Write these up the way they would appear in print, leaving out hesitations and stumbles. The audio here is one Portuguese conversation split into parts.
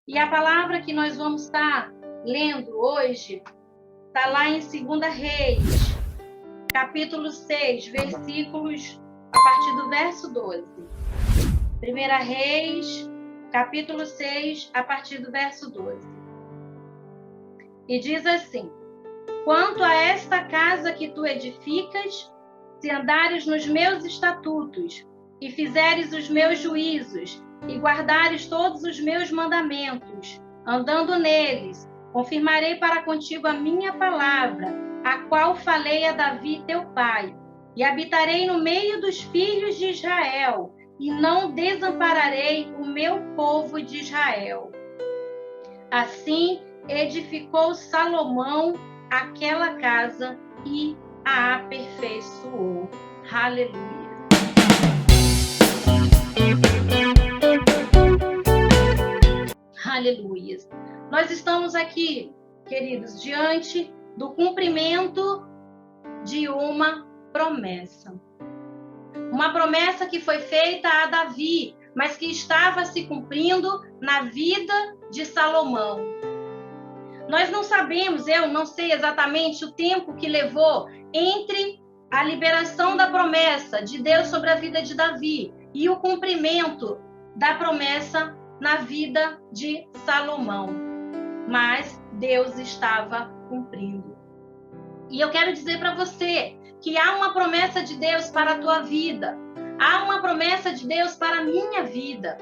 E a palavra que nós vamos estar lendo hoje está lá em 2 Reis, capítulo 6, versículos a partir do verso 12. 1 Reis, capítulo 6, a partir do verso 12. E diz assim: Quanto a esta casa que tu edificas, se andares nos meus estatutos, e fizeres os meus juízos, e guardares todos os meus mandamentos, andando neles, confirmarei para contigo a minha palavra, a qual falei a Davi teu pai, e habitarei no meio dos filhos de Israel, e não desampararei o meu povo de Israel. Assim edificou Salomão aquela casa e a aperfeiçoou. Aleluia. Aleluia. Nós estamos aqui, queridos, diante do cumprimento de uma promessa. Uma promessa que foi feita a Davi, mas que estava se cumprindo na vida de Salomão. Nós não sabemos, eu não sei exatamente o tempo que levou entre a liberação da promessa de Deus sobre a vida de Davi e o cumprimento da promessa na vida de Salomão. Mas Deus estava cumprindo. E eu quero dizer para você que há uma promessa de Deus para a tua vida. Há uma promessa de Deus para a minha vida.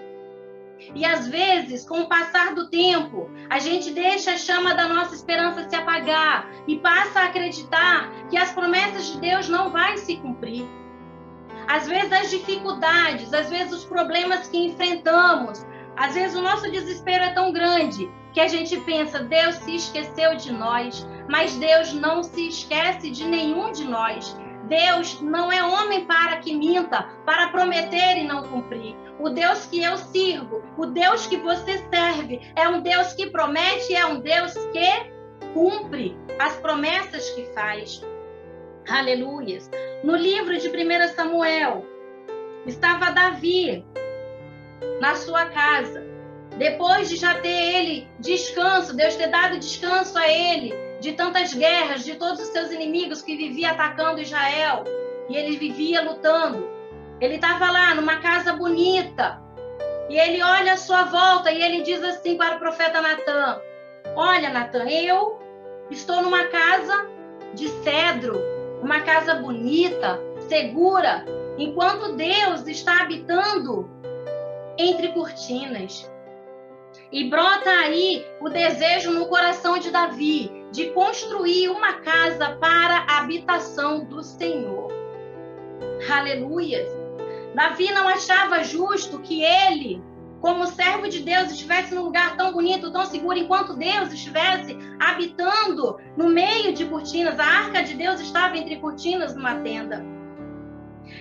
E às vezes, com o passar do tempo, a gente deixa a chama da nossa esperança se apagar e passa a acreditar que as promessas de Deus não vão se cumprir. Às vezes as dificuldades, às vezes os problemas que enfrentamos, às vezes o nosso desespero é tão grande que a gente pensa, Deus se esqueceu de nós, mas Deus não se esquece de nenhum de nós. Deus não é homem para que minta, para prometer e não cumprir. O Deus que eu sirvo, o Deus que você serve, é um Deus que promete, é um Deus que cumpre as promessas que faz. Aleluias. No livro de 1 Samuel, estava Davi na sua casa. Depois de já ter ele descanso, Deus ter dado descanso a ele, de tantas guerras, de todos os seus inimigos que viviam atacando Israel, e ele vivia lutando. Ele estava lá numa casa bonita, e ele olha à sua volta, e ele diz assim para o profeta Natã: olha, Natã, eu estou numa casa de cedro, uma casa bonita, segura, enquanto Deus está habitando entre cortinas. E brota aí o desejo no coração de Davi de construir uma casa para a habitação do Senhor. Aleluia! Davi não achava justo que ele, como servo de Deus, estivesse num lugar tão bonito, tão seguro, enquanto Deus estivesse habitando no meio de cortinas. A arca de Deus estava entre cortinas numa tenda.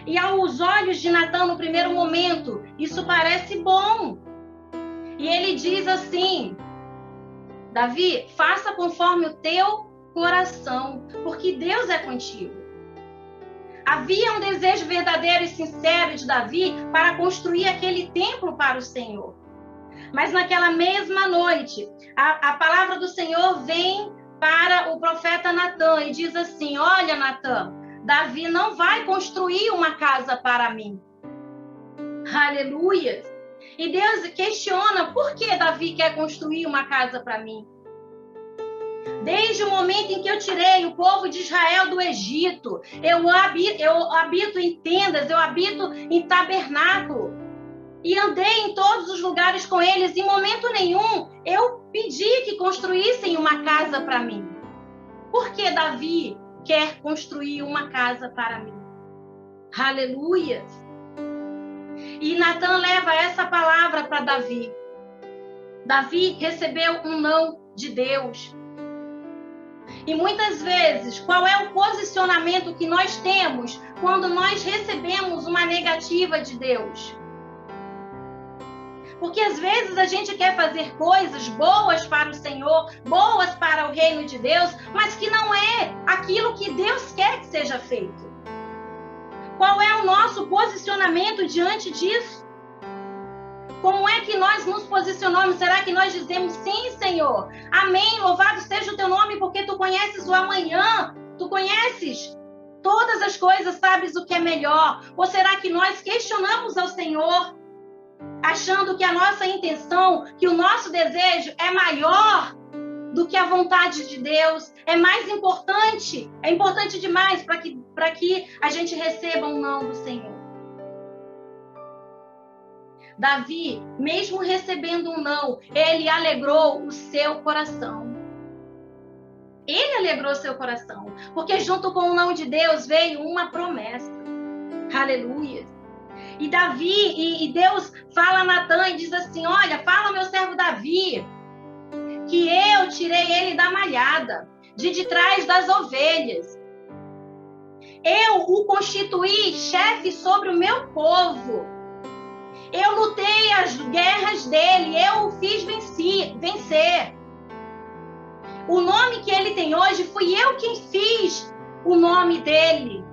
E aos olhos de Natã, no primeiro momento, isso parece bom. E ele diz assim: Davi, faça conforme o teu coração, porque Deus é contigo. Havia um desejo verdadeiro e sincero de Davi para construir aquele templo para o Senhor. Mas naquela mesma noite, a palavra do Senhor vem para o profeta Natã e diz assim: olha, Natã, Davi não vai construir uma casa para mim. Aleluia! E Deus questiona, por que Davi quer construir uma casa para mim? Desde o momento em que eu tirei o povo de Israel do Egito, eu habito em tendas, eu habito em tabernáculo. E andei em todos os lugares com eles. Em momento nenhum, eu pedi que construíssem uma casa para mim. Por que Davi quer construir uma casa para mim? Aleluia! E Natã leva essa palavra para Davi. Davi recebeu um não de Deus. E muitas vezes, qual é o posicionamento que nós temos quando nós recebemos uma negativa de Deus? Porque às vezes a gente quer fazer coisas boas para o Senhor, boas para o reino de Deus, mas que não é aquilo que Deus quer que seja feito. Qual é o nosso posicionamento diante disso? Como é que nós nos posicionamos? Será que nós dizemos sim, Senhor? Amém, louvado seja o teu nome, porque tu conheces o amanhã, tu conheces todas as coisas, sabes o que é melhor. Ou será que nós questionamos ao Senhor, achando que a nossa intenção, que o nosso desejo é maior do que a vontade de Deus, é mais importante, é importante demais para que a gente receba um não do Senhor. Davi, mesmo recebendo um não, ele alegrou o seu coração. Ele alegrou o seu coração, porque junto com o não de Deus veio uma promessa. Aleluia. E Davi, e Deus fala a Natã e diz assim: olha, fala ao meu servo Davi, que eu tirei ele da malhada, de trás das ovelhas. Eu o constituí chefe sobre o meu povo. Eu lutei as guerras dele, eu o fiz vencer. O nome que ele tem hoje, fui eu quem fiz o nome dele.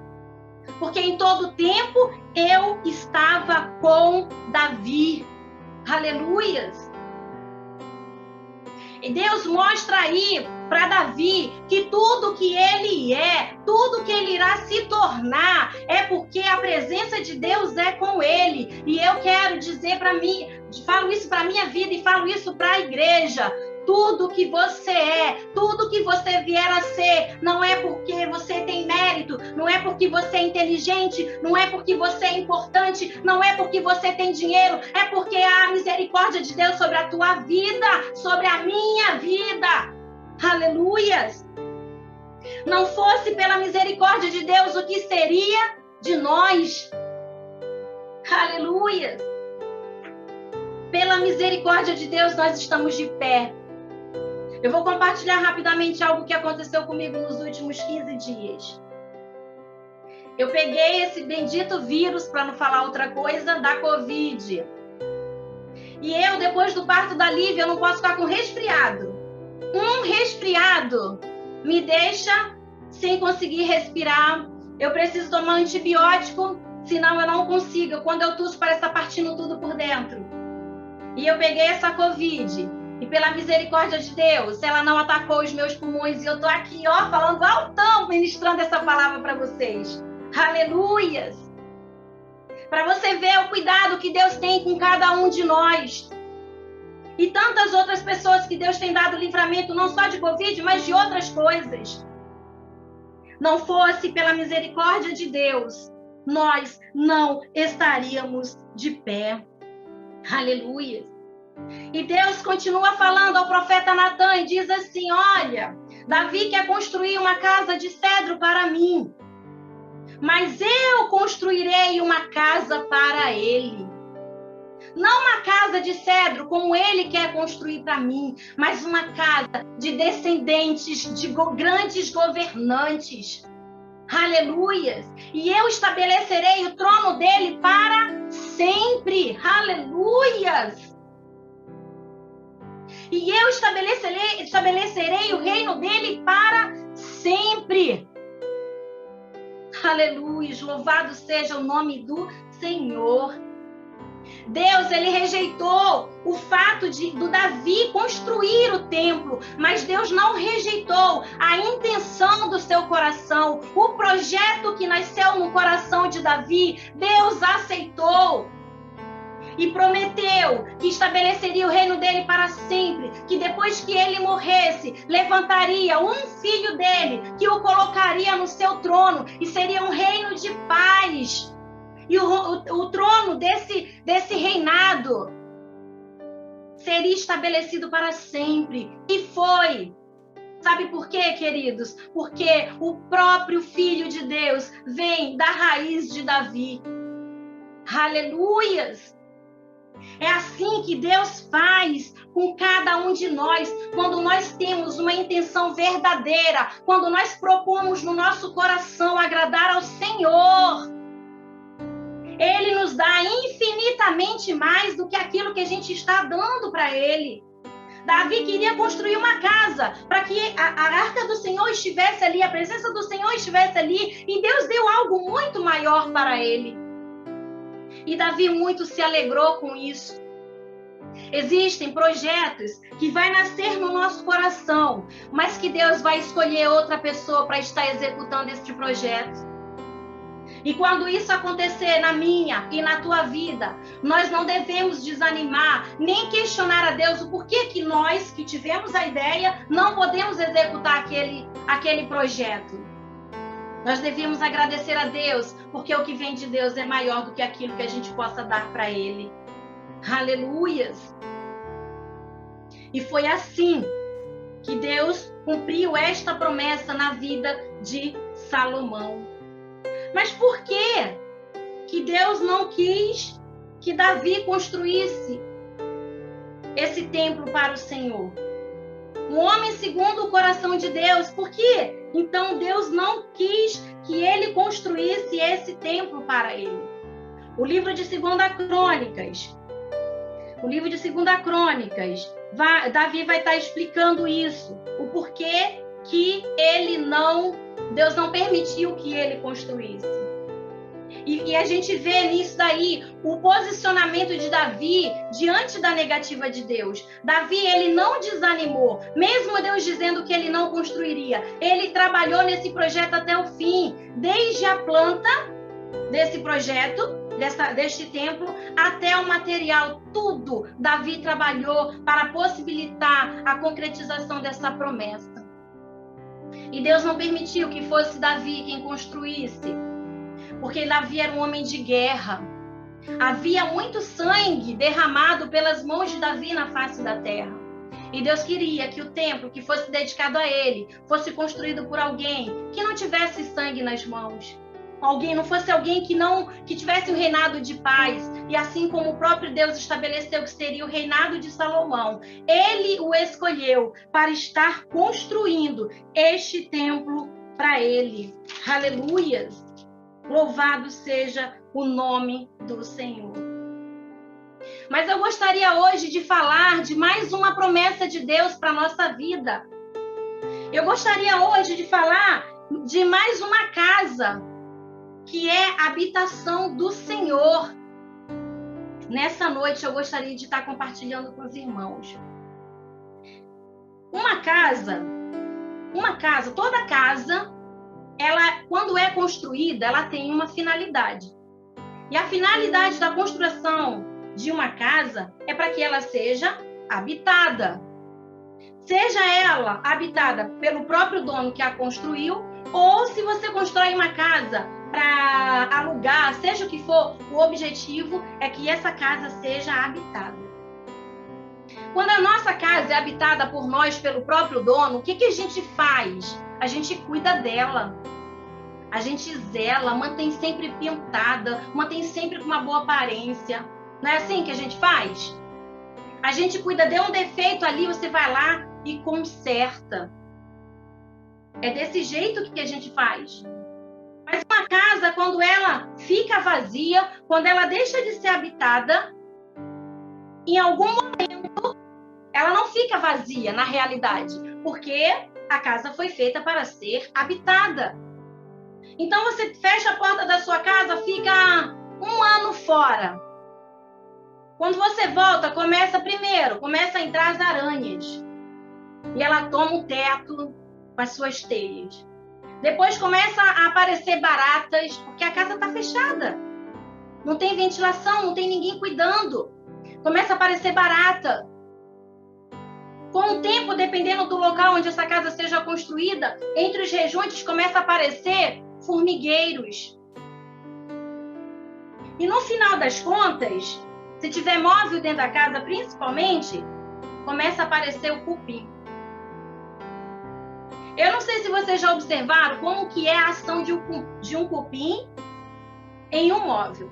Porque em todo tempo eu estava com Davi. Aleluias. E Deus mostra aí para Davi que tudo que ele é, tudo que ele irá se tornar, é porque a presença de Deus é com ele. E eu quero dizer para mim, falo isso para a minha vida e falo isso para a igreja. Tudo que você é, tudo que você vier a ser, não é porque você tem mérito, não é porque você é inteligente, não é porque você é importante, não é porque você tem dinheiro, é porque há a misericórdia de Deus sobre a tua vida, sobre a minha vida. Aleluias! Não fosse pela misericórdia de Deus, o que seria de nós? Aleluias! Pela misericórdia de Deus, nós estamos de pé. Eu vou compartilhar rapidamente algo que aconteceu comigo nos últimos 15 dias. Eu peguei esse bendito vírus, para não falar outra coisa, da Covid. E eu, depois do parto da Lívia, eu não posso ficar com resfriado. Um resfriado me deixa sem conseguir respirar. Eu preciso tomar antibiótico, senão eu não consigo. Quando eu tusso, parece estar partindo tudo por dentro. E eu peguei essa Covid. E pela misericórdia de Deus, ela não atacou os meus pulmões. E eu tô aqui, ó, falando altão, ministrando essa palavra para vocês. Aleluias! Para você ver o cuidado que Deus tem com cada um de nós. E tantas outras pessoas que Deus tem dado livramento, não só de Covid, mas de outras coisas. Não fosse pela misericórdia de Deus, nós não estaríamos de pé. Aleluia! E Deus continua falando ao profeta Natã e diz assim: olha, Davi quer construir uma casa de cedro para mim, mas eu construirei uma casa para ele. Não uma casa de cedro como ele quer construir para mim, mas uma casa de descendentes, de grandes governantes. Aleluias! E eu estabelecerei o trono dele para sempre. Aleluias! E eu estabelecerei o reino dele para sempre. Aleluia, louvado seja o nome do Senhor. Deus, ele rejeitou o fato do Davi construir o templo, mas Deus não rejeitou a intenção do seu coração. O projeto que nasceu no coração de Davi, Deus aceitou. E prometeu que estabeleceria o reino dele para sempre, que depois que ele morresse, levantaria um filho dele, que o colocaria no seu trono, e seria um reino de paz. E o trono desse reinado seria estabelecido para sempre. E foi. Sabe por quê, queridos? Porque o próprio Filho de Deus vem da raiz de Davi. Aleluias! É assim que Deus faz com cada um de nós, quando nós temos uma intenção verdadeira, quando nós propomos no nosso coração agradar ao Senhor. Ele nos dá infinitamente mais do que aquilo que a gente está dando para Ele. Davi queria construir uma casa para que a arca do Senhor estivesse ali, a presença do Senhor estivesse ali, e Deus deu algo muito maior para ele. E Davi muito se alegrou com isso. Existem projetos que vai nascer no nosso coração, mas que Deus vai escolher outra pessoa para estar executando este projeto. E quando isso acontecer na minha e na tua vida, nós não devemos desanimar, nem questionar a Deus o porquê que nós, que tivemos a ideia, não podemos executar aquele projeto. Nós devemos agradecer a Deus, porque o que vem de Deus é maior do que aquilo que a gente possa dar para Ele. Aleluias! E foi assim que Deus cumpriu esta promessa na vida de Salomão. Mas por que Deus não quis que Davi construísse esse templo para o Senhor? Um homem segundo o coração de Deus, por quê? Então Deus não quis que ele construísse esse templo para ele. O livro de 2 Crônicas, Davi vai estar explicando isso, o porquê que Deus não permitiu que ele construísse. E a gente vê nisso daí o posicionamento de Davi diante da negativa de Deus. Davi, ele não desanimou, mesmo Deus dizendo que ele não construiria. Ele trabalhou nesse projeto até o fim, desde a planta desse projeto, deste templo, até o material. Tudo Davi trabalhou para possibilitar a concretização dessa promessa. E Deus não permitiu que fosse Davi quem construísse, porque Davi era um homem de guerra. Havia muito sangue derramado pelas mãos de Davi na face da terra. E Deus queria que o templo que fosse dedicado a ele fosse construído por alguém que não tivesse sangue nas mãos. Não fosse alguém que tivesse um reinado de paz. E assim como o próprio Deus estabeleceu que seria o reinado de Salomão, ele o escolheu para estar construindo este templo para ele. Aleluias! Louvado seja o nome do Senhor. Mas eu gostaria hoje de falar de mais uma promessa de Deus para a nossa vida. Eu gostaria hoje de falar de mais uma casa, que é a habitação do Senhor. Nessa noite eu gostaria de estar compartilhando com os irmãos. Uma casa, toda casa, ela, quando é construída, ela tem uma finalidade. E a finalidade da construção de uma casa é para que ela seja habitada. Seja ela habitada pelo próprio dono que a construiu, ou se você constrói uma casa para alugar, seja o que for, o objetivo é que essa casa seja habitada. Quando a nossa casa é habitada por nós, pelo próprio dono, o que a gente faz? A gente cuida dela. A gente zela, mantém sempre pintada, mantém sempre com uma boa aparência. Não é assim que a gente faz? A gente cuida, deu um defeito ali, você vai lá e conserta. É desse jeito que a gente faz. Mas uma casa, quando ela fica vazia, quando ela deixa de ser habitada, em algum momento, ela não fica vazia na realidade, porque a casa foi feita para ser habitada. Então, você fecha a porta da sua casa, fica 1 ano fora. Quando você volta, começa a entrar as aranhas. E ela toma o teto com as suas teias. Depois começa a aparecer baratas, porque a casa está fechada. Não tem ventilação, não tem ninguém cuidando. Começa a aparecer barata. Com o tempo, dependendo do local onde essa casa seja construída, entre os rejuntos começa a aparecer formigueiros. E no final das contas, se tiver móvel dentro da casa, principalmente, começa a aparecer o cupim. Eu não sei se vocês já observaram como que é a ação de um cupim em um móvel.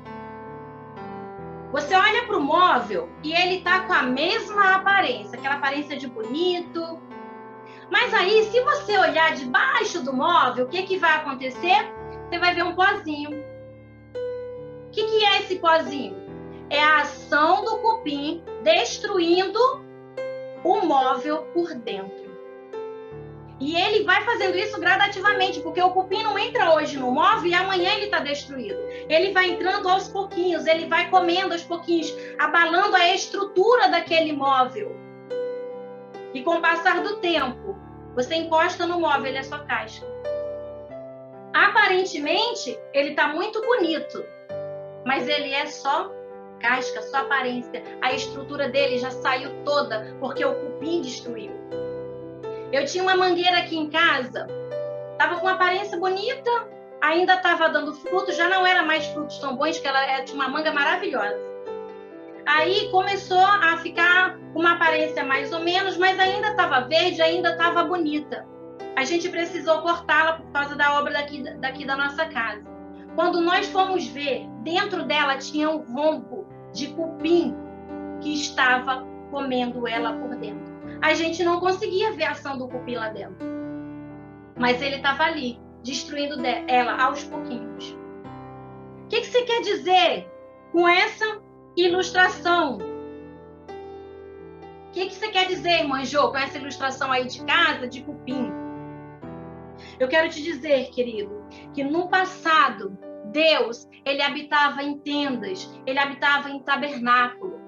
Você olha para o móvel e ele está com a mesma aparência, aquela aparência de bonito. Mas aí, se você olhar debaixo do móvel, o que vai acontecer? Você vai ver um pozinho. O que é esse pozinho? É a ação do cupim destruindo o móvel por dentro. E ele vai fazendo isso gradativamente, porque o cupim não entra hoje no móvel e amanhã ele está destruído. Ele vai entrando aos pouquinhos, ele vai comendo aos pouquinhos, abalando a estrutura daquele móvel. E com o passar do tempo, você encosta no móvel, ele é só casca. Aparentemente, ele está muito bonito, mas ele é só casca, só aparência. A estrutura dele já saiu toda, porque o cupim destruiu. Eu tinha uma mangueira aqui em casa, estava com uma aparência bonita, ainda estava dando frutos, já não era mais frutos tão bons, que ela tinha uma manga maravilhosa. Aí começou a ficar uma aparência mais ou menos, mas ainda estava verde, ainda estava bonita. A gente precisou cortá-la por causa da obra daqui da nossa casa. Quando nós fomos ver, dentro dela tinha um rombo de cupim que estava comendo ela por dentro. A gente não conseguia ver a ação do cupim lá dentro. Mas ele estava ali, destruindo ela aos pouquinhos. O que você quer dizer com essa ilustração? O que você quer dizer, irmã Jô, com essa ilustração aí de casa, de cupim? Eu quero te dizer, querido, que no passado, Deus, ele habitava em tendas, ele habitava em tabernáculo.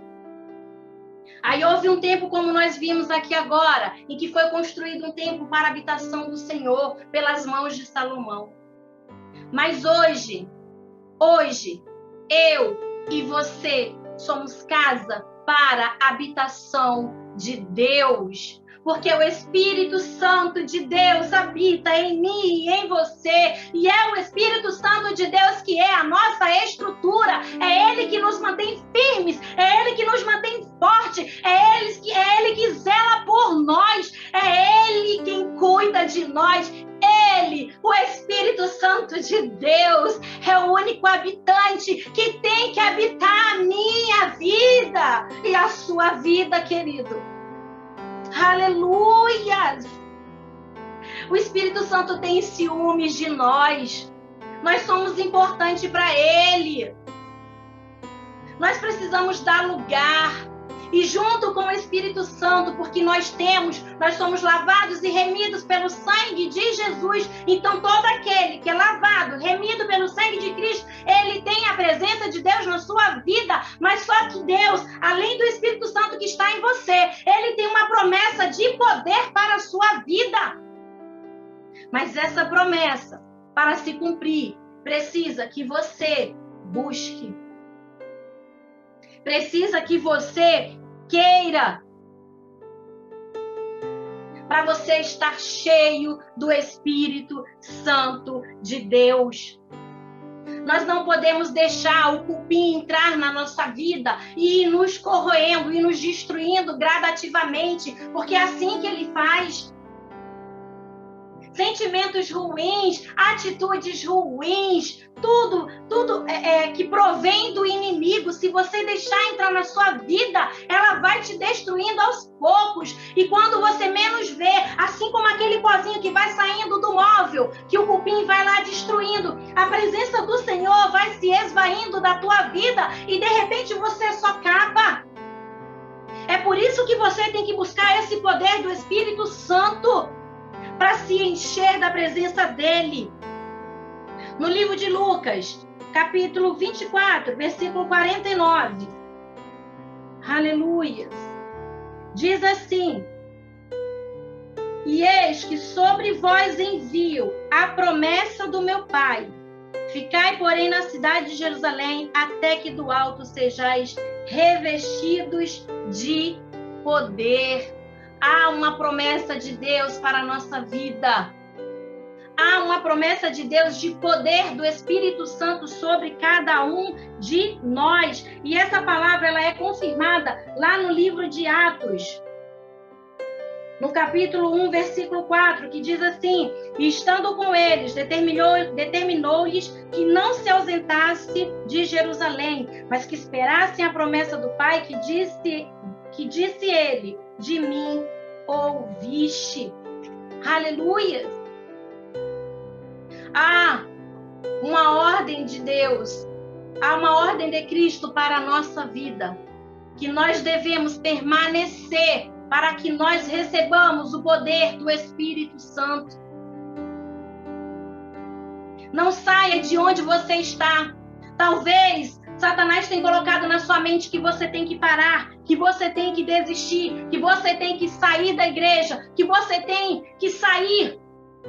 Aí houve um tempo, como nós vimos aqui agora, em que foi construído um templo para a habitação do Senhor pelas mãos de Salomão. Mas hoje, eu e você somos casa para a habitação de Deus. Porque o Espírito Santo de Deus habita em mim e em você. E é o Espírito Santo de Deus que é a nossa estrutura. É Ele que nos mantém firmes. É Ele que nos mantém fortes. É Ele que zela por nós. É Ele quem cuida de nós. Ele, o Espírito Santo de Deus, é o único habitante que tem que habitar a minha vida e a sua vida, querido. Aleluia! O Espírito Santo tem ciúmes de nós. Nós somos importantes para Ele. Nós precisamos dar lugar. E junto com o Espírito Santo, porque nós somos lavados e remidos pelo sangue de Jesus. Então todo aquele que é lavado, remido pelo sangue de Cristo, ele tem a presença de Deus na sua vida. Mas só que Deus, além do Espírito Santo que está em você, ele tem uma promessa de poder para a sua vida. Mas essa promessa, para se cumprir, precisa que você busque. Precisa que você queira. Para você estar cheio do Espírito Santo de Deus. Nós não podemos deixar o cupim entrar na nossa vida e ir nos corroendo, e nos destruindo gradativamente, porque é assim que ele faz. Sentimentos ruins, atitudes ruins, tudo que provém do inimigo, se você deixar entrar na sua vida, ela vai te destruindo aos poucos. E quando você menos vê, assim como aquele pozinho que vai saindo do móvel, que o cupim vai lá destruindo, a presença do Senhor vai se esvaindo da tua vida e de repente você é só capa. É por isso que você tem que buscar esse poder do Espírito Santo, para se encher da presença dele. No livro de Lucas, capítulo 24, versículo 49. Aleluia. Diz assim: e eis que sobre vós envio a promessa do meu Pai. Ficai, porém, na cidade de Jerusalém, até que do alto sejais revestidos de poder. Há uma promessa de Deus para a nossa vida. Há uma promessa de Deus de poder do Espírito Santo sobre cada um de nós. E essa palavra ela é confirmada lá no livro de Atos, no capítulo 1, versículo 4, que diz assim: e estando com eles, determinou-lhes que não se ausentasse de Jerusalém, mas que esperassem a promessa do Pai, que disse ele: de mim ouviste. Aleluia! Há uma ordem de Deus, há uma ordem de Cristo para a nossa vida, que nós devemos permanecer para que nós recebamos o poder do Espírito Santo. Não saia de onde você está. Talvez Satanás tenha colocado na sua mente que você tem que parar, que você tem que desistir, que você tem que sair da igreja, que você tem que sair.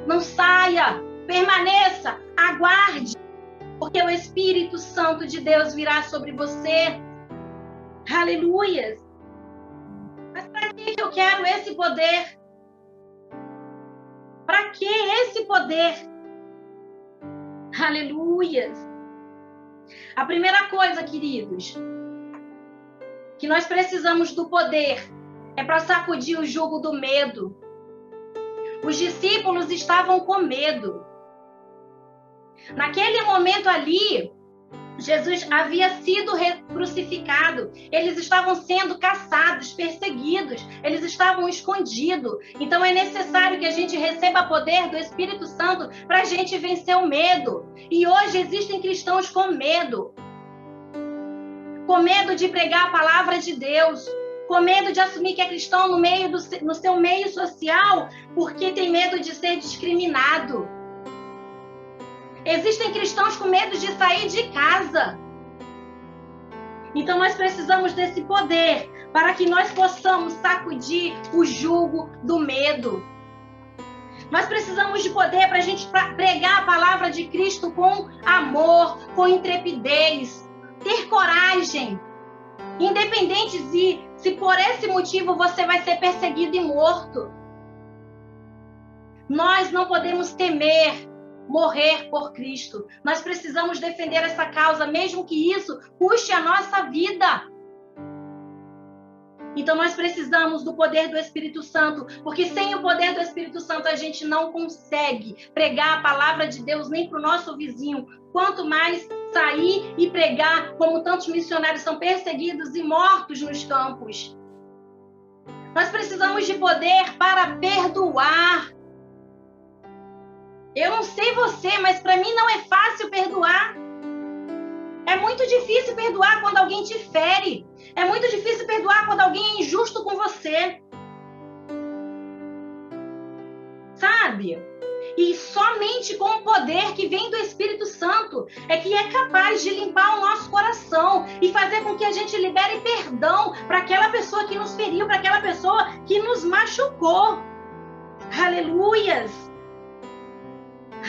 Não saia, permaneça, aguarde, porque o Espírito Santo de Deus virá sobre você. Aleluias! Mas para que eu quero esse poder? Para que esse poder? Aleluias! A primeira coisa, queridos, que nós precisamos do poder é para sacudir o jugo do medo. Os discípulos estavam com medo. Naquele momento ali, Jesus havia sido crucificado. Eles estavam sendo caçados, perseguidos. Eles estavam escondidos. Então é necessário que a gente receba poder do Espírito Santo para a gente vencer o medo. E hoje existem cristãos com medo. Com medo de pregar a palavra de Deus. Com medo de assumir que é cristão no seu meio social, porque tem medo de ser discriminado. Existem cristãos com medo de sair de casa. Então nós precisamos desse poder para que nós possamos sacudir o jugo do medo. Nós precisamos de poder para a gente pregar a palavra de Cristo com amor, com intrepidez, ter coragem. Independente se por esse motivo você vai ser perseguido e morto. Nós não podemos temer morrer por Cristo. Nós precisamos defender essa causa, mesmo que isso custe a nossa vida. Então nós precisamos do poder do Espírito Santo, porque sem o poder do Espírito Santo a gente não consegue pregar a palavra de Deus nem para o nosso vizinho, quanto mais sair e pregar, como tantos missionários são perseguidos e mortos nos campos. Nós precisamos de poder para perdoar. Eu não sei você, mas para mim não é fácil perdoar. É muito difícil perdoar quando alguém te fere. É muito difícil perdoar quando alguém é injusto com você. Sabe? E somente com o poder que vem do Espírito Santo é que é capaz de limpar o nosso coração e fazer com que a gente libere perdão para aquela pessoa que nos feriu, para aquela pessoa que nos machucou. Aleluias!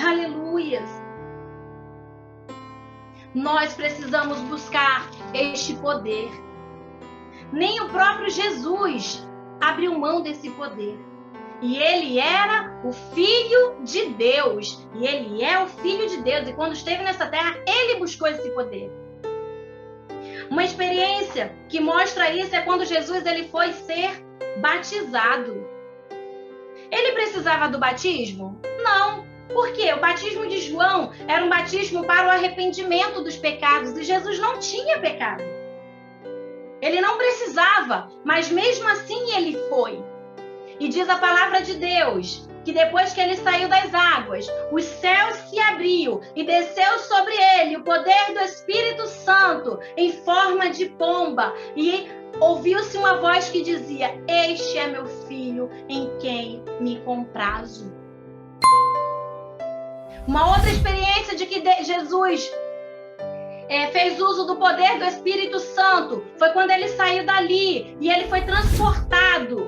Aleluias! Nós precisamos buscar este poder. Nem o próprio Jesus abriu mão desse poder. E ele era o Filho de Deus. E ele é o Filho de Deus. E quando esteve nessa terra, ele buscou esse poder. Uma experiência que mostra isso é quando Jesus ele foi ser batizado. Ele precisava do batismo? Não. Por quê? O batismo de João era um batismo para o arrependimento dos pecados. E Jesus não tinha pecado. Ele não precisava, mas mesmo assim ele foi. E diz a palavra de Deus que depois que ele saiu das águas, os céus se abriu e desceu sobre ele o poder do Espírito Santo em forma de pomba. E ouviu-se uma voz que dizia: "Este é meu filho em quem me comprazo." Uma outra experiência de que Jesus fez uso do poder do Espírito Santo foi quando ele saiu dali e ele foi transportado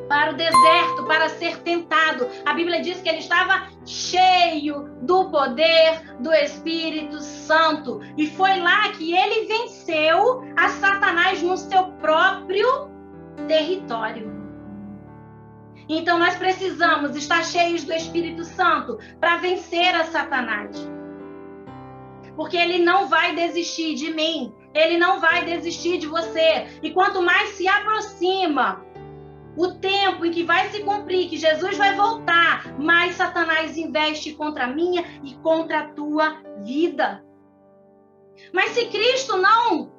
para o deserto para ser tentado. A Bíblia diz que ele estava cheio do poder do Espírito Santo. E foi lá que ele venceu a Satanás no seu próprio território. Então nós precisamos estar cheios do Espírito Santo para vencer a Satanás. Porque ele não vai desistir de mim. Ele não vai desistir de você. E quanto mais se aproxima o tempo em que vai se cumprir, que Jesus vai voltar, mais Satanás investe contra a minha e contra a tua vida. Mas se Cristo não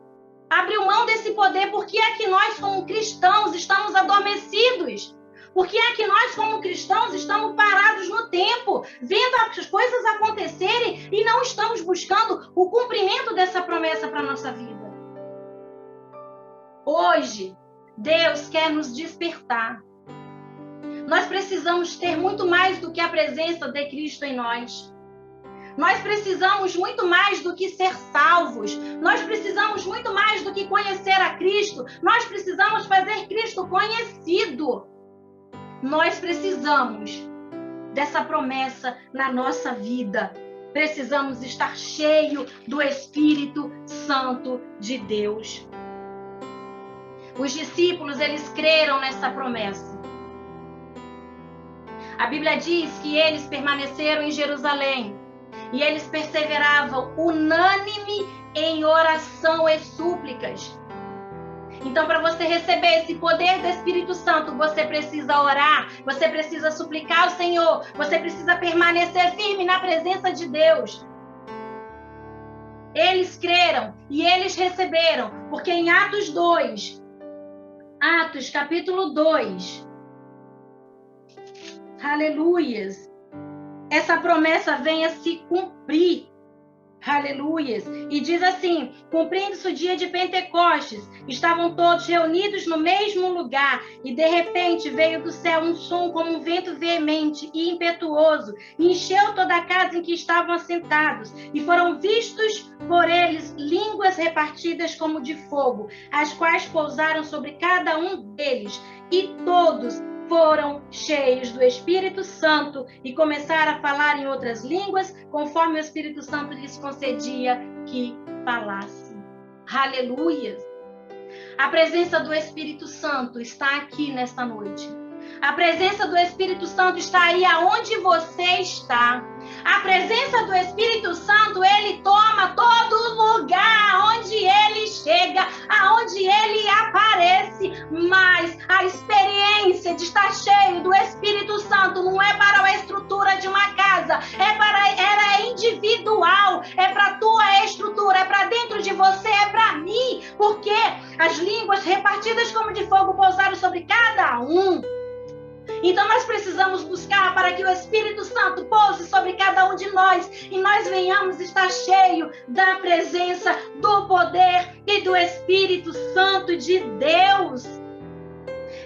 abriu mão desse poder, por que é que nós, como cristãos, estamos adormecidos? Por que é que nós, como cristãos, estamos parados no tempo, vendo as coisas acontecerem e não estamos buscando o cumprimento dessa promessa para a nossa vida? Hoje, Deus quer nos despertar. Nós precisamos ter muito mais do que a presença de Cristo em nós. Nós precisamos muito mais do que ser salvos. Nós precisamos muito mais do que conhecer a Cristo. Nós precisamos fazer Cristo conhecido. Nós precisamos dessa promessa na nossa vida. Precisamos estar cheio do Espírito Santo de Deus. Os discípulos, eles creram nessa promessa. A Bíblia diz que eles permaneceram em Jerusalém e eles perseveravam unânime em oração e súplicas. Então, para você receber esse poder do Espírito Santo, você precisa orar, você precisa suplicar ao Senhor, você precisa permanecer firme na presença de Deus. Eles creram e eles receberam, porque em Atos capítulo 2, aleluias, essa promessa vem a se cumprir. Aleluias. E diz assim: cumprindo-se o dia de Pentecostes, estavam todos reunidos no mesmo lugar, e de repente veio do céu um som como um vento veemente e impetuoso, e encheu toda a casa em que estavam assentados, e foram vistos por eles línguas repartidas como de fogo, as quais pousaram sobre cada um deles, e todos foram cheios do Espírito Santo e começaram a falar em outras línguas, conforme o Espírito Santo lhes concedia que falassem. Aleluia! A presença do Espírito Santo está aqui nesta noite. A presença do Espírito Santo está aí aonde você está. A presença do Espírito Santo, ele toma todo lugar, onde ele chega, aonde ele aparece. Mas a experiência de estar cheio do Espírito Santo não é para a estrutura de uma casa, ela é individual, é para a tua estrutura, é para dentro de você, é para mim, porque as línguas repartidas como de fogo pousaram sobre cada um. Então nós precisamos buscar para que o Espírito Santo pouse sobre cada um de nós e nós venhamos estar cheio da presença, do poder e do Espírito Santo de Deus.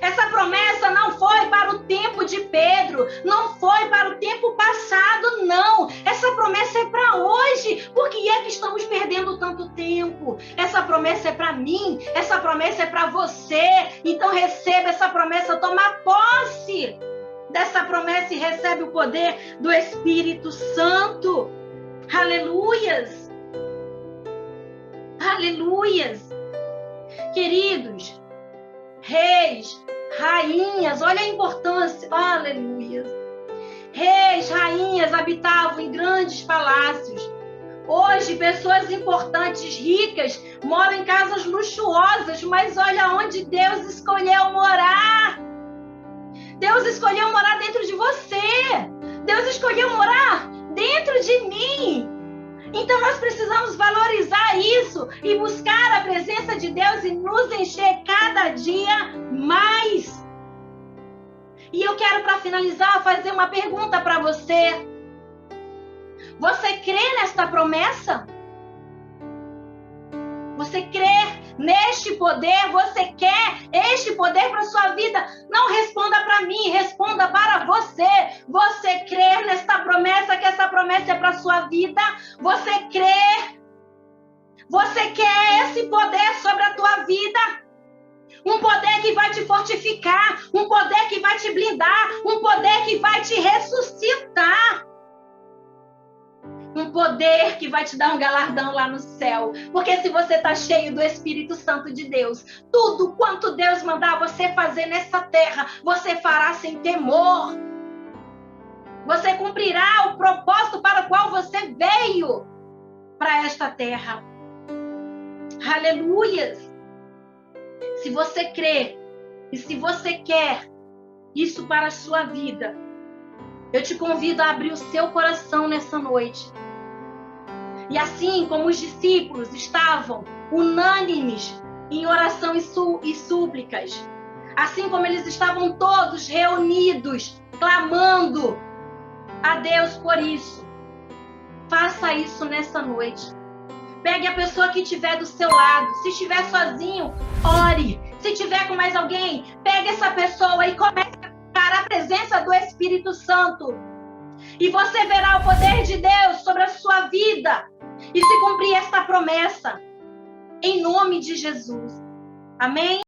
Essa promessa não foi para o tempo de Pedro, não foi para o tempo passado, não. Essa promessa é para hoje. Por que é que estamos perdendo tanto tempo? Essa promessa é para mim, essa promessa é para você. Então receba essa promessa, toma posse dessa promessa e recebe o poder do Espírito Santo. Aleluias! Aleluias! Queridos, reis, rainhas, olha a importância, aleluia. Reis, rainhas habitavam em grandes palácios. Hoje, pessoas importantes, ricas, moram em casas luxuosas, mas olha onde Deus escolheu morar. Deus escolheu morar dentro de você. Deus escolheu morar dentro de mim. Então nós precisamos valorizar isso e buscar a presença de Deus e nos encher cada dia mais. E eu quero, para finalizar, fazer uma pergunta para você. Você crê nesta promessa? Você crê neste poder? Você quer este poder para a sua vida? Não responda para mim, responda para você. Você crê nesta promessa, que essa promessa é para a sua vida? Você crê? Você quer esse poder sobre a tua vida? Um poder que vai te fortificar, um poder que vai te blindar, um poder que vai te ressuscitar. Um poder que vai te dar um galardão lá no céu. Porque se você está cheio do Espírito Santo de Deus, tudo quanto Deus mandar você fazer nessa terra, você fará sem temor. Você cumprirá o propósito para o qual você veio para esta terra. Aleluias! Se você crê e se você quer isso para a sua vida, eu te convido a abrir o seu coração nessa noite. E assim como os discípulos estavam unânimes em oração e súplicas, assim como eles estavam todos reunidos, clamando a Deus por isso, faça isso nessa noite. Pegue a pessoa que estiver do seu lado. Se estiver sozinho, ore. Se tiver com mais alguém, pega essa pessoa e comece a buscar a presença do Espírito Santo. E você verá o poder de Deus sobre a sua vida. E se cumprir esta promessa. Em nome de Jesus. Amém?